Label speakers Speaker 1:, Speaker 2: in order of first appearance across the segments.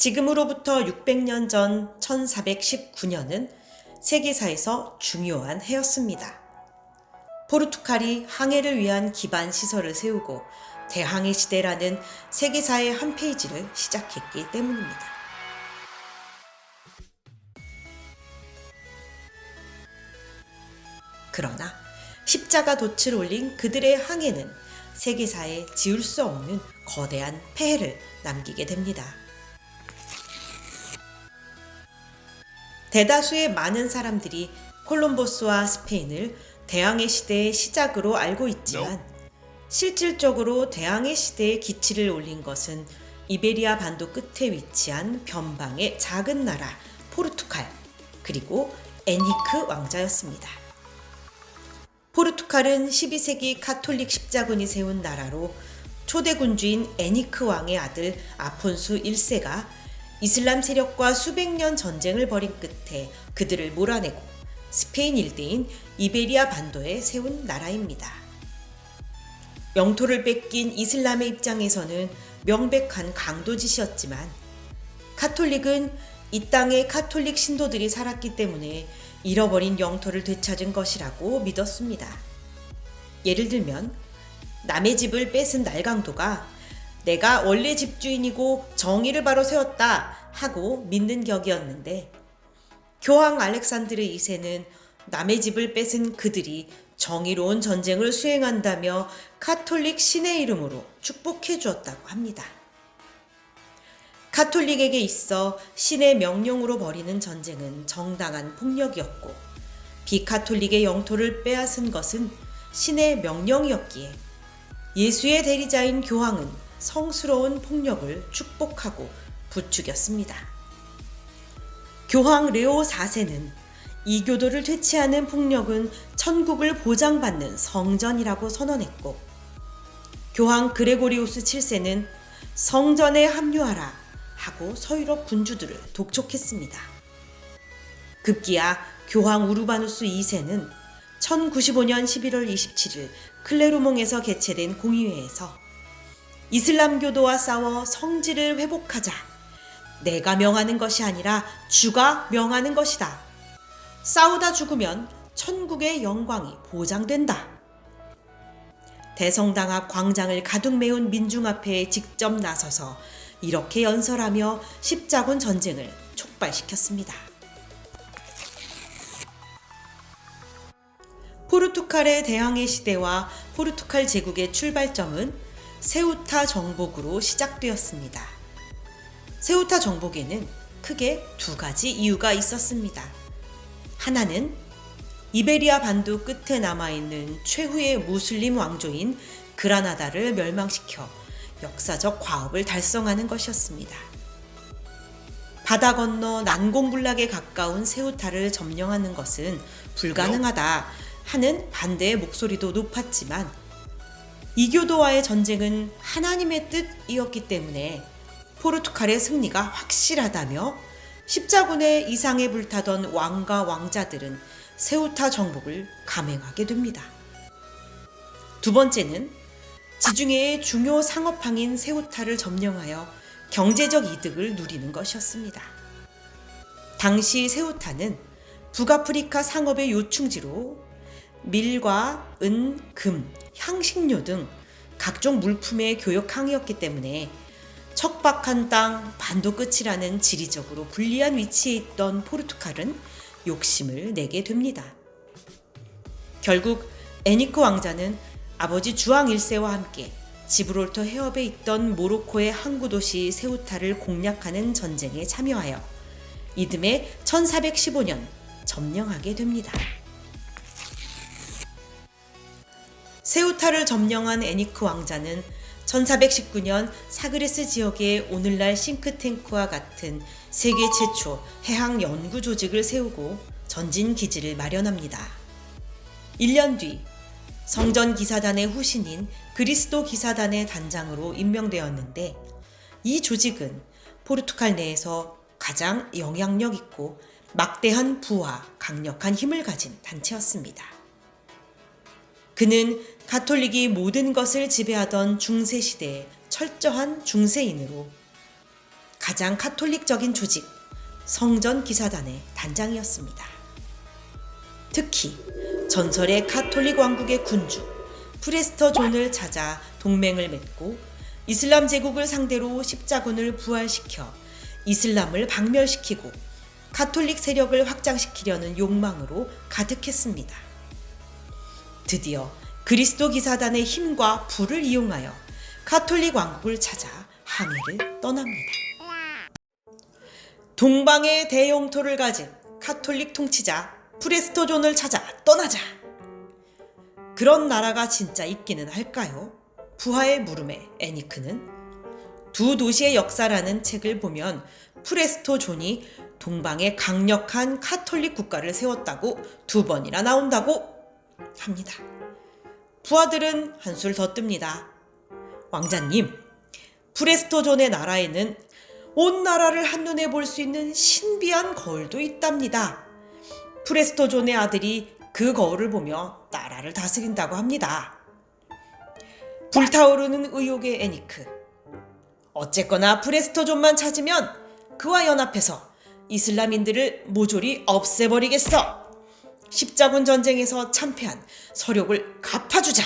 Speaker 1: 지금으로부터 600년 전 1419년은 세계사에서 중요한 해였습니다. 포르투갈이 항해를 위한 기반 시설을 세우고 대항해 시대라는 세계사의 한 페이지를 시작했기 때문입니다. 그러나 십자가 돛을 올린 그들의 항해는 세계사에 지울 수 없는 거대한 폐해를 남기게 됩니다. 대다수의 많은 사람들이 콜럼버스와 스페인을 대항해 시대의 시작으로 알고 있지만 실질적으로 대항해 시대의 기치를 올린 것은 이베리아 반도 끝에 위치한 변방의 작은 나라 포르투갈, 그리고 에니크 왕자였습니다. 포르투갈은 12세기 카톨릭 십자군이 세운 나라로 초대 군주인 에니크 왕의 아들 아폰수 1세가 이슬람 세력과 수백 년 전쟁을 벌인 끝에 그들을 몰아내고 스페인 일대인 이베리아 반도에 세운 나라입니다. 영토를 뺏긴 이슬람의 입장에서는 명백한 강도짓이었지만 카톨릭은 이 땅에 카톨릭 신도들이 살았기 때문에 잃어버린 영토를 되찾은 것이라고 믿었습니다. 예를 들면 남의 집을 뺏은 날강도가 내가 원래 집주인이고 정의를 바로 세웠다 하고 믿는 격이었는데, 교황 알렉산드르 2세는 남의 집을 뺏은 그들이 정의로운 전쟁을 수행한다며 카톨릭 신의 이름으로 축복해 주었다고 합니다. 카톨릭에게 있어 신의 명령으로 벌이는 전쟁은 정당한 폭력이었고, 비카톨릭의 영토를 빼앗은 것은 신의 명령이었기에 예수의 대리자인 교황은 성스러운 폭력을 축복하고 부추겼습니다. 교황 레오 4세는 이교도를 퇴치하는 폭력은 천국을 보장받는 성전이라고 선언했고, 교황 그레고리우스 7세는 성전에 합류하라 하고 서유럽 군주들을 독촉했습니다. 급기야 교황 우르바누스 2세는 1095년 11월 27일 클레르몽에서 개최된 공의회에서 이슬람교도와 싸워 성지를 회복하자. 내가 명하는 것이 아니라 주가 명하는 것이다. 싸우다 죽으면 천국의 영광이 보장된다. 대성당 앞 광장을 가득 메운 민중 앞에 직접 나서서 이렇게 연설하며 십자군 전쟁을 촉발시켰습니다. 포르투갈의 대항해 시대와 포르투갈 제국의 출발점은 세우타 정복으로 시작되었습니다. 세우타 정복에는 크게 두 가지 이유가 있었습니다. 하나는 이베리아 반도 끝에 남아있는 최후의 무슬림 왕조인 그라나다를 멸망시켜 역사적 과업을 달성하는 것이었습니다. 바다 건너 난공불락에 가까운 세우타를 점령하는 것은 불가능하다 하는 반대의 목소리도 높았지만, 이교도와의 전쟁은 하나님의 뜻이었기 때문에 포르투갈의 승리가 확실하다며 십자군의 이상에 불타던 왕과 왕자들은 세우타 정복을 감행하게 됩니다. 두 번째는 지중해의 중요 상업항인 세우타를 점령하여 경제적 이득을 누리는 것이었습니다. 당시 세우타는 북아프리카 상업의 요충지로 밀과 은, 금, 향신료 등 각종 물품의 교역항이었기 때문에 척박한 땅 반도 끝이라는 지리적으로 불리한 위치에 있던 포르투갈은 욕심을 내게 됩니다. 결국 에니크 왕자는 아버지 주왕 1세와 함께 지브롤터 해협에 있던 모로코의 항구 도시 세우타를 공략하는 전쟁에 참여하여 이듬해 1415년 점령하게 됩니다. 세우타를 점령한 에니크 왕자는 1419년 사그레스 지역에 오늘날 싱크탱크와 같은 세계 최초 해양 연구 조직을 세우고 전진 기지를 마련합니다. 1년 뒤 성전 기사단의 후신인 그리스도 기사단의 단장으로 임명되었는데, 이 조직은 포르투갈 내에서 가장 영향력 있고 막대한 부와 강력한 힘을 가진 단체였습니다. 그는 가톨릭이 모든 것을 지배하던 중세시대의 철저한 중세인으로 가장 카톨릭적인 조직 성전 기사단의 단장이었습니다. 특히 전설의 카톨릭 왕국의 군주 프레스터 존을 찾아 동맹을 맺고 이슬람 제국을 상대로 십자군을 부활시켜 이슬람을 박멸시키고 카톨릭 세력을 확장시키려는 욕망으로 가득했습니다. 드디어 그리스도 기사단의 힘과 부를 이용하여 카톨릭 왕국을 찾아 항해를 떠납니다. 동방의 대영토를 가진 카톨릭 통치자 프레스터 존을 찾아 떠나자. 그런 나라가 진짜 있기는 할까요? 부하의 물음에 애니크는 두 도시의 역사라는 책을 보면 프레스토 존이 동방에 강력한 카톨릭 국가를 세웠다고 2번이나 나온다고 합니다. 부하들은 한술 더 뜹니다. 왕자님, 프레스토 존의 나라에는 온 나라를 한눈에 볼 수 있는 신비한 거울도 있답니다. 프레스토 존의 아들이 그 거울을 보며 나라를 다스린다고 합니다. 불타오르는 의혹의 애니크. 어쨌거나 프레스토 존만 찾으면 그와 연합해서 이슬람인들을 모조리 없애버리겠어. 십자군 전쟁에서 참패한 서력을 갚아주자.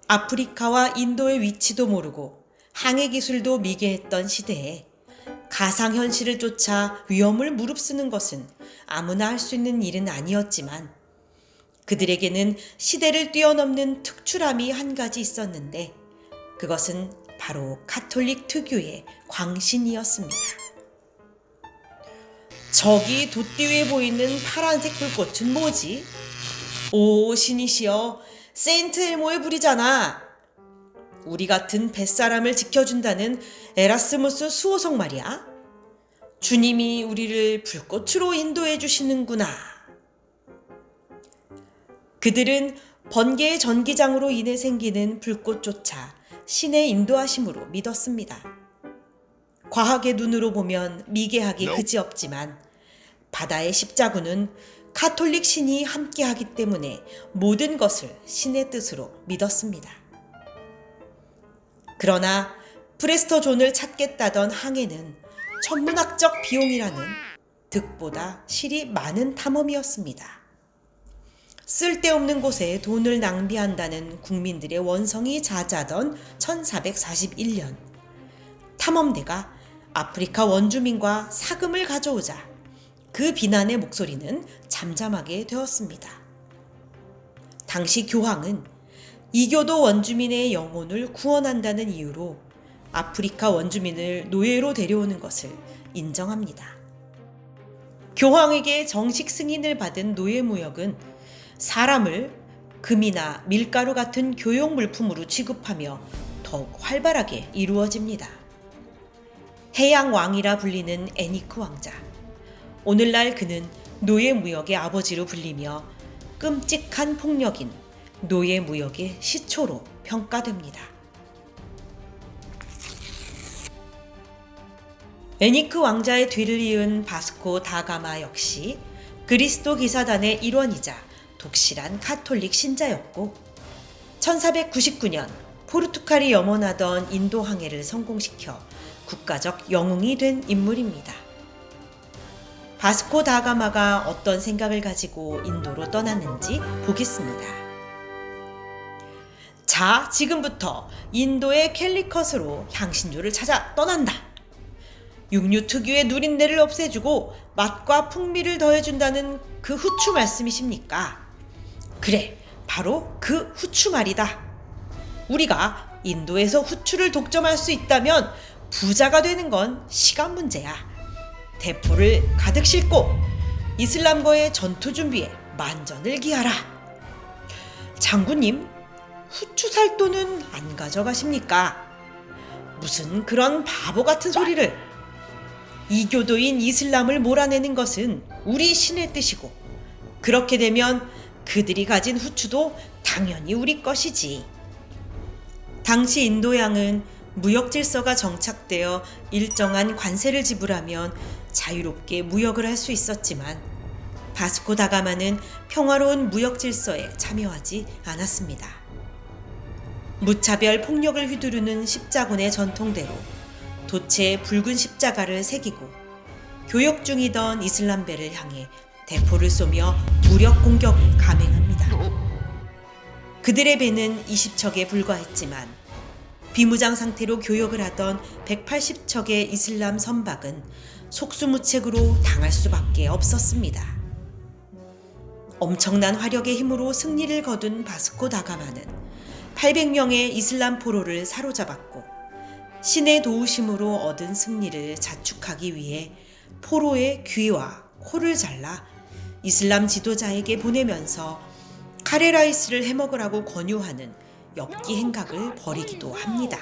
Speaker 1: 아프리카와 인도의 위치도 모르고 항해 기술도 미개했던 시대에 가상현실을 쫓아 위험을 무릅쓰는 것은 아무나 할 수 있는 일은 아니었지만 그들에게는 시대를 뛰어넘는 특출함이 한 가지 있었는데 그것은 바로 카톨릭 특유의 광신이었습니다. 저기 돛띠 위에 보이는 파란색 불꽃은 뭐지? 오, 신이시여, 세인트 엘모의 불이잖아. 우리 같은 뱃사람을 지켜준다는 에라스무스 수호성 말이야. 주님이 우리를 불꽃으로 인도해 주시는구나. 그들은 번개의 전기장으로 인해 생기는 불꽃조차 신의 인도하심으로 믿었습니다. 과학의 눈으로 보면 미개하기 그지없지만 바다의 십자군은 카톨릭 신이 함께하기 때문에 모든 것을 신의 뜻으로 믿었습니다. 그러나 프레스터 존을 찾겠다던 항해는 천문학적 비용이라는 득보다 실이 많은 탐험이었습니다. 쓸데없는 곳에 돈을 낭비한다는 국민들의 원성이 자자던 1441년 탐험대가 아프리카 원주민과 사금을 가져오자 그 비난의 목소리는 잠잠하게 되었습니다. 당시 교황은 이교도 원주민의 영혼을 구원한다는 이유로 아프리카 원주민을 노예로 데려오는 것을 인정합니다. 교황에게 정식 승인을 받은 노예무역은 사람을 금이나 밀가루 같은 교용 물품으로 취급하며 더욱 활발하게 이루어집니다. 해양왕이라 불리는 애니크 왕자. 오늘날 그는 노예무역의 아버지로 불리며 끔찍한 폭력인 노예무역의 시초로 평가됩니다. 애니크 왕자의 뒤를 이은 바스코 다가마 역시 그리스도 기사단의 일원이자 독실한 카톨릭 신자였고 1499년 포르투갈이 염원하던 인도 항해를 성공시켜 국가적 영웅이 된 인물입니다. 바스코 다가마가 어떤 생각을 가지고 인도로 떠났는지 보겠습니다. 자, 지금부터 인도의 캘리컷으로 향신료를 찾아 떠난다. 육류 특유의 누린내를 없애주고 맛과 풍미를 더해준다는 그 후추 말씀이십니까? 그래, 바로 그 후추 말이다. 우리가 인도에서 후추를 독점할 수 있다면 부자가 되는 건 시간 문제야. 대포를 가득 싣고 이슬람과의 전투 준비에 만전을 기하라. 장군님, 후추 살 돈은 안 가져가십니까? 무슨 그런 바보 같은 소리를. 이교도인 이슬람을 몰아내는 것은 우리 신의 뜻이고 그렇게 되면 그들이 가진 후추도 당연히 우리 것이지. 당시 인도양은 무역 질서가 정착되어 일정한 관세를 지불하면 자유롭게 무역을 할 수 있었지만 바스코 다가마는 평화로운 무역 질서에 참여하지 않았습니다. 무차별 폭력을 휘두르는 십자군의 전통대로 돛에 붉은 십자가를 새기고 교역 중이던 이슬람배를 향해 대포를 쏘며 무력 공격을 감행합니다. 그들의 배는 20척에 불과했지만 비무장 상태로 교역을 하던 180척의 이슬람 선박은 속수무책으로 당할 수밖에 없었습니다. 엄청난 화력의 힘으로 승리를 거둔 바스코 다가마는 800명의 이슬람 포로를 사로잡았고 신의 도우심으로 얻은 승리를 자축하기 위해 포로의 귀와 코를 잘라 이슬람 지도자에게 보내면서 카레라이스를 해먹으라고 권유하는 엽기 행각을 벌이기도 합니다.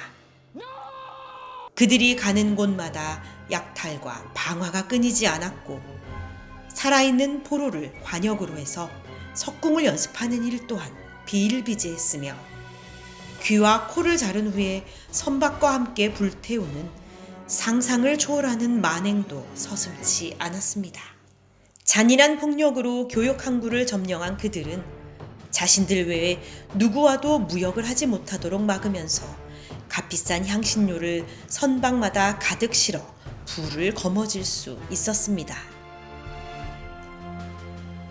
Speaker 1: 그들이 가는 곳마다 약탈과 방화가 끊이지 않았고 살아있는 포로를 관역으로 해서 석궁을 연습하는 일 또한 비일비재했으며 귀와 코를 자른 후에 선박과 함께 불태우는 상상을 초월하는 만행도 서슴지 않았습니다. 잔인한 폭력으로 교역 항구를 점령한 그들은 자신들 외에 누구와도 무역을 하지 못하도록 막으면서 값비싼 향신료를 선박마다 가득 실어 불을 거머쥘 수 있었습니다.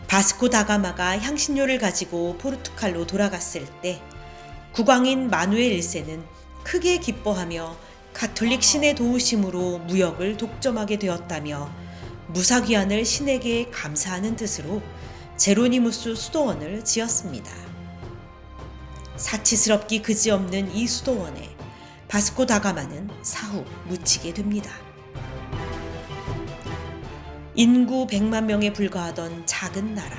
Speaker 1: 바스코 다가마가 향신료를 가지고 포르투갈로 돌아갔을 때 국왕인 마누엘 1세는 크게 기뻐하며 가톨릭 신의 도우심으로 무역을 독점하게 되었다며 무사귀환을 신에게 감사하는 뜻으로 제로니무스 수도원을 지었습니다. 사치스럽기 그지없는 이 수도원에 바스코 다가마는 사후 묻히게 됩니다. 인구 100만 명에 불과하던 작은 나라,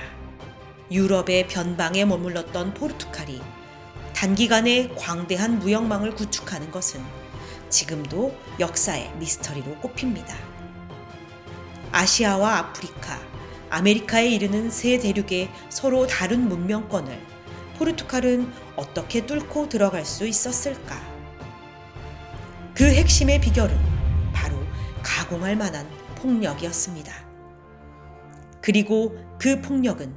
Speaker 1: 유럽의 변방에 머물렀던 포르투갈이 단기간에 광대한 무역망을 구축하는 것은 지금도 역사의 미스터리로 꼽힙니다. 아시아와 아프리카, 아메리카에 이르는 세 대륙의 서로 다른 문명권을 포르투갈은 어떻게 뚫고 들어갈 수 있었을까? 그 핵심의 비결은 바로 가공할 만한 폭력이었습니다. 그리고 그 폭력은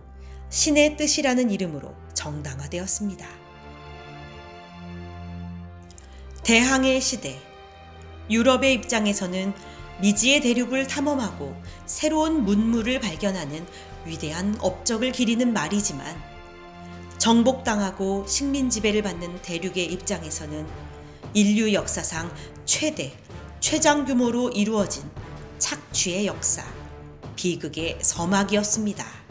Speaker 1: 신의 뜻이라는 이름으로 정당화되었습니다. 대항해 시대, 유럽의 입장에서는 미지의 대륙을 탐험하고 새로운 문물을 발견하는 위대한 업적을 기리는 말이지만 정복당하고 식민 지배를 받는 대륙의 입장에서는 인류 역사상 최장 규모로 이루어진 착취의 역사, 비극의 서막이었습니다.